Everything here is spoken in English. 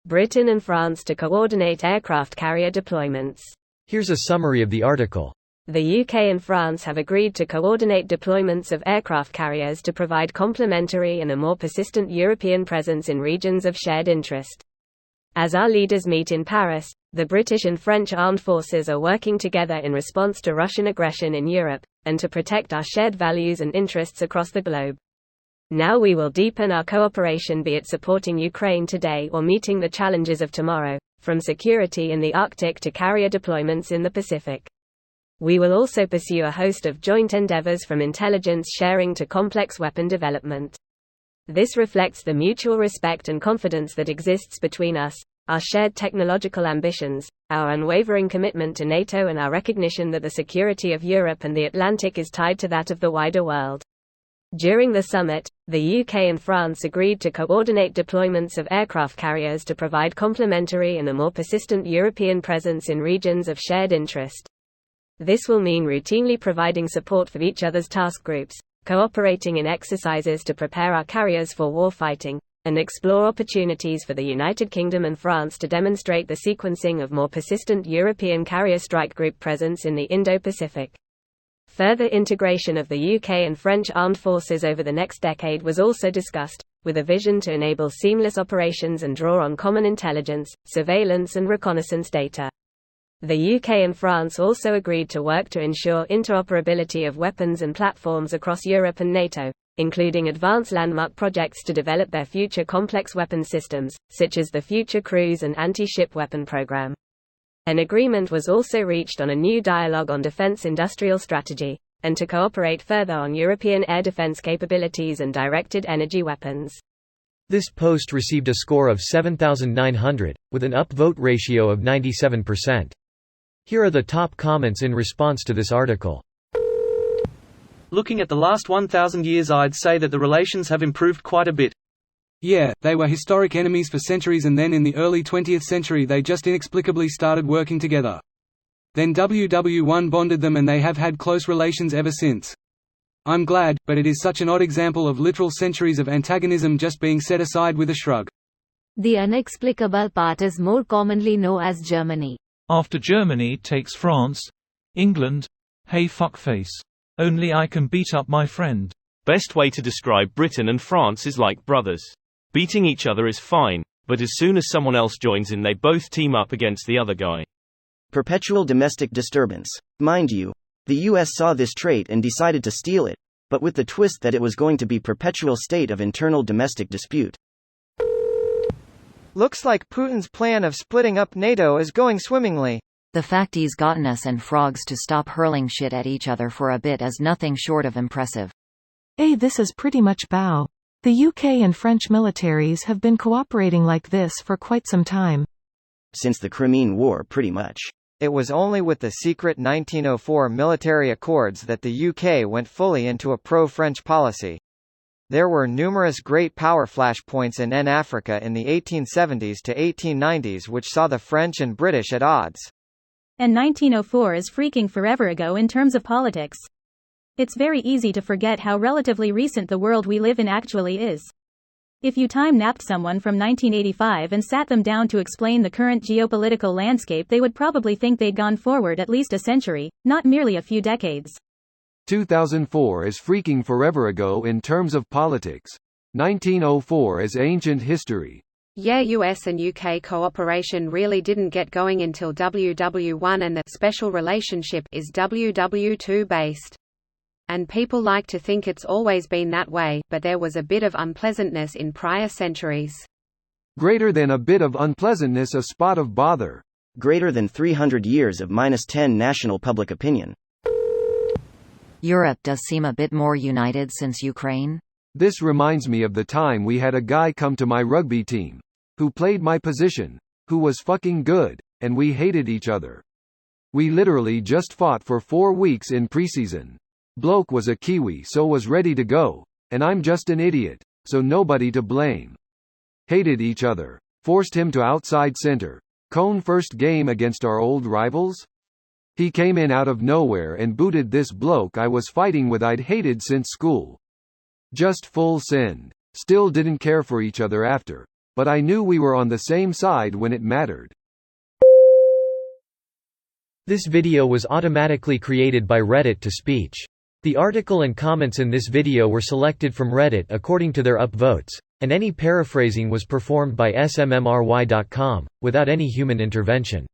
Britain and France to coordinate aircraft carrier deployments. Here's a summary of the article. The UK and France have agreed to coordinate deployments of aircraft carriers to provide complementary and a more persistent European presence in regions of shared interest. As our leaders meet in Paris, the British and French armed forces are working together in response to Russian aggression in Europe, and to protect our shared values and interests across the globe. Now we will deepen our cooperation, be it supporting Ukraine today or meeting the challenges of tomorrow, from security in the Arctic to carrier deployments in the Pacific. We will also pursue a host of joint endeavors from intelligence sharing to complex weapon development. This reflects the mutual respect and confidence that exists between us, our shared technological ambitions, our unwavering commitment to NATO, and our recognition that the security of Europe and the Atlantic is tied to that of the wider world. During the summit, the UK and France agreed to coordinate deployments of aircraft carriers to provide complementary and a more persistent European presence in regions of shared interest. This will mean routinely providing support for each other's task groups, cooperating in exercises to prepare our carriers for warfighting, and explore opportunities for the United Kingdom and France to demonstrate the sequencing of more persistent European carrier strike group presence in the Indo-Pacific. Further integration of the UK and French armed forces over the next decade was also discussed, with a vision to enable seamless operations and draw on common intelligence, surveillance and reconnaissance data. The UK and France also agreed to work to ensure interoperability of weapons and platforms across Europe and NATO, including advanced landmark projects to develop their future complex weapon systems, such as the Future Cruise and Anti-Ship Weapon Program. An agreement was also reached on a new dialogue on defense industrial strategy, and to cooperate further on European air defense capabilities and directed energy weapons. This post received a score of 7,900, with an upvote ratio of 97%. Here are the top comments in response to this article. Looking at the last 1,000 years, I'd say that the relations have improved quite a bit. Yeah, they were historic enemies for centuries, and then in the early 20th century they just inexplicably started working together. Then WW1 bonded them and they have had close relations ever since. I'm glad, but it is such an odd example of literal centuries of antagonism just being set aside with a shrug. The inexplicable part is more commonly known as Germany. After Germany takes France, England, hey fuckface. Only I can beat up my friend. Best way to describe Britain and France is like brothers. Beating each other is fine, but as soon as someone else joins in they both team up against the other guy. Perpetual domestic disturbance. Mind you, the US saw this trait and decided to steal it, but with the twist that it was going to be perpetual state of internal domestic dispute. Looks like Putin's plan of splitting up NATO is going swimmingly. The fact he's gotten us and frogs to stop hurling shit at each other for a bit is nothing short of impressive. This is pretty much bow. The UK and French militaries have been cooperating like this for quite some time. Since the Crimean War, pretty much. It was only with the secret 1904 military accords that the UK went fully into a pro-French policy. There were numerous great power flashpoints in Africa in the 1870s to 1890s which saw the French and British at odds. And 1904 is freaking forever ago in terms of politics. It's very easy to forget how relatively recent the world we live in actually is. If you time-napped someone from 1985 and sat them down to explain the current geopolitical landscape, they would probably think they'd gone forward at least a century, not merely a few decades. 2004 is freaking forever ago in terms of politics. 1904 is ancient history. Yeah, US and UK cooperation really didn't get going until WW1, and the special relationship is WW2 based. And people like to think it's always been that way, but there was a bit of unpleasantness in prior centuries. Greater than a bit of unpleasantness, a spot of bother. Greater than 300 years of -10 national public opinion. Europe does seem a bit more united since Ukraine. This reminds me of the time we had a guy come to my rugby team, who played my position, who was fucking good, and we hated each other. We literally just fought for 4 weeks in preseason. Bloke was a Kiwi, so was ready to go, and I'm just an idiot, so nobody to blame. Hated each other. Forced him to outside center. Cone first game against our old rivals? He came in out of nowhere and booted this bloke I was fighting with I'd hated since school. Just full send. Still didn't care for each other after. But I knew we were on the same side when it mattered. This video was automatically created by Reddit to speech. The article and comments in this video were selected from Reddit according to their upvotes, and any paraphrasing was performed by smmry.com, without any human intervention.